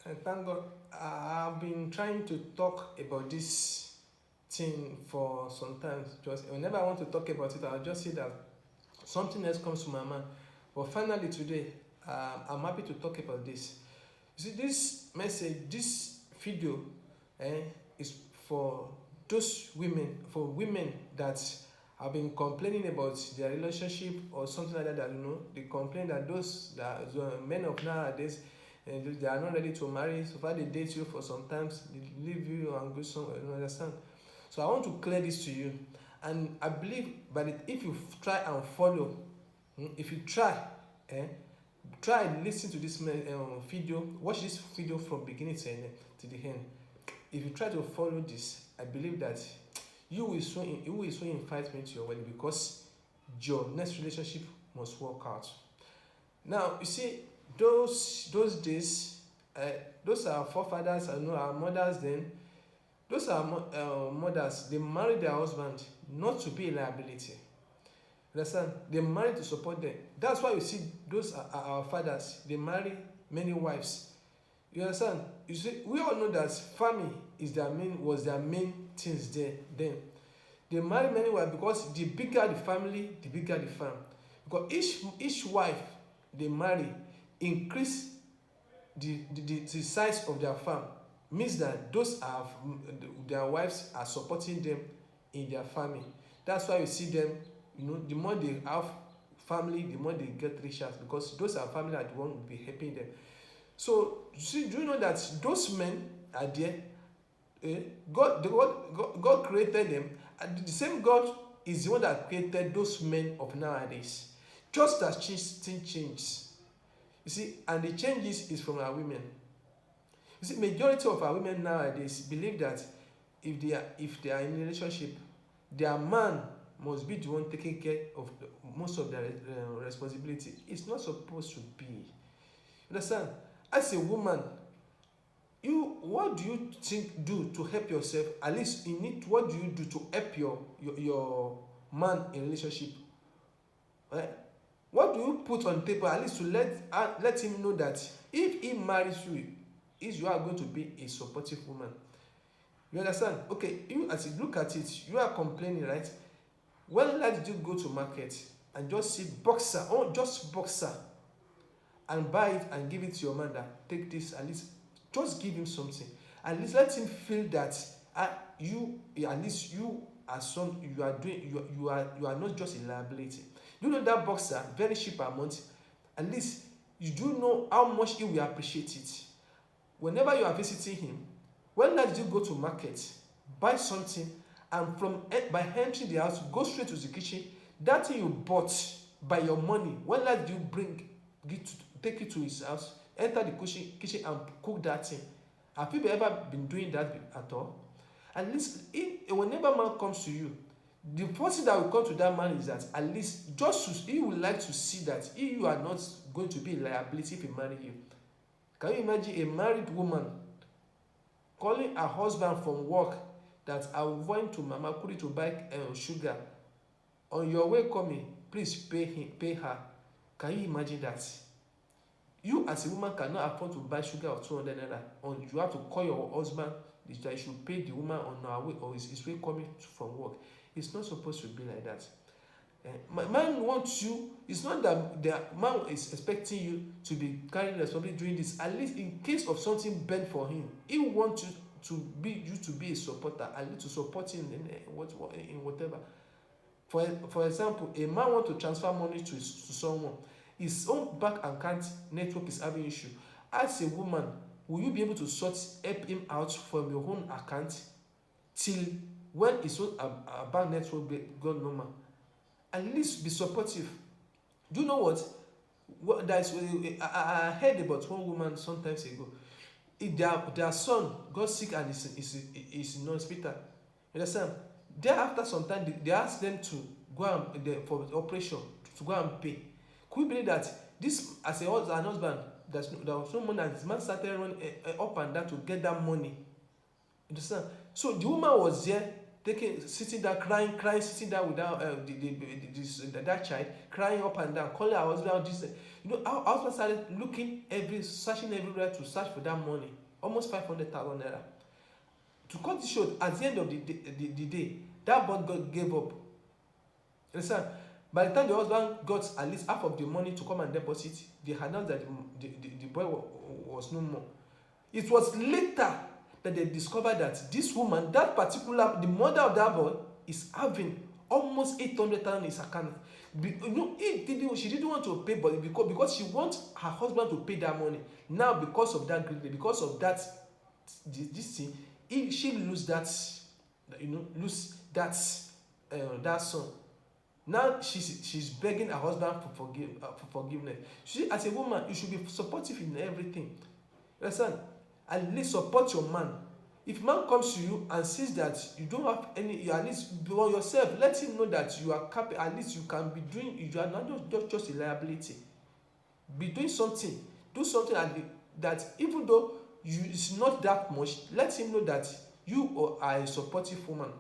And thank God, I've been trying to talk about this thing for some time. Just whenever I want to talk about it, I'll just say that something else comes to my mind. But finally today, I'm happy to talk about this. You see, this message, this video, eh, is for those women, for women that have been complaining about their relationship or something like that. That they complain that those that men of nowadays, they are not ready to marry. So far, they date you for some times, they leave you and go somewhere. You understand? So I want to clear this to you, and I believe if you try and follow, if you try, eh, try and listen to this video, watch this video from beginning to the end. If you try to follow this, I believe that you will so invite me to your wedding, because your next relationship must work out. Now you see, those days, those are our forefathers, I know our mothers then. Those are mothers, they marry their husband not to be a liability. Understand? They marry to support them. That's why you see those are our fathers, they marry many wives. You understand? You see, we all know that family was their main things there then. They marry many wives because the bigger the family, the bigger the farm. Because each wife they marry increase the size of their farm. Means that those are their wives are supporting them in their family. That's why you see them, the more they have family, the more they get richer, because those are family that won't be helping them. So see, do you know that those men are there? God created them, and the same God is the one that created those men of nowadays. Just as things change, you see, and the changes is from our women. You see, majority of our women nowadays believe that if they are in a relationship, their man must be the one taking care of most of their responsibility. It's not supposed to be. Understand? As a woman, what do you think do to help yourself? At least in it, what do you do to help your man in relationship? Right? What do you put on paper at least to let him know that if he marries you, you are going to be a supportive woman? You understand? Okay, as you look at it, you are complaining, right? When did you go to market and just see just boxer, and buy it and give it to your man that take this, at least just give him something. At least let him feel that you are not just a liability. You know that boxer, very cheap amount, at least you do know how much he will appreciate it. Whenever you are visiting him, when did you go to market, buy something, and by entering the house, go straight to the kitchen, that thing you bought by your money, when did you take it to his house, enter the kitchen and cook that thing? Have you ever been doing that at all? At least whenever man comes to you, the first thing that will come to that man is that at least he would like to see that you are not going to be a liability if he marry you. Can you imagine a married woman calling her husband from work that I'm going to Mama Kuri to buy sugar? On your way coming, please pay her. Can you imagine that? You as a woman cannot afford to buy sugar of 200 naira, and you have to call your husband that you should pay the woman on her way or his way coming from work. It's not supposed to be like that. Man wants you. It's not that the man is expecting you to be carrying responsibility doing this. At least in case of something bad for him, he wants you to be a supporter, at least to support him in whatever. For example, a man wants to transfer money to someone. His own bank account network is having issue. As a woman, will you be able to help him out from your own account till when his own bank network go normal? At least be supportive. Do you know what I heard about one woman sometimes ago. Their son got sick and is in hospital. You understand? Thereafter some time they asked them to go for operation, to go and pay. Could you believe that this, as an husband, there was no money, and this man started running up and down to get that money? You understand? So the woman was there sitting down, crying, sitting down without that child, crying up and down, calling her husband. This, our husband started searching everywhere to search for that money, almost 500,000 naira. To cut it short, at the end of the day, that boy gave up. Understand? By the time the husband got at least half of the money to come and deposit, they announced that the boy was no more. It was later that they discovered that this woman, the mother of that boy, is having almost 800,000 in his account. She didn't want to pay, but because she wants her husband to pay that money. Now, because of that greed, because of that, this thing, she lose that son. Now she's begging her husband for forgiveness. She, as a woman, you should be supportive in everything. Understand? At least support your man. If man comes to you and says that you don't have any, you at least be on yourself, let him know that you are capable. At least you can be doing. You are not just a liability. Be doing something. Do something that even though it's not that much, let him know that you are a supportive woman.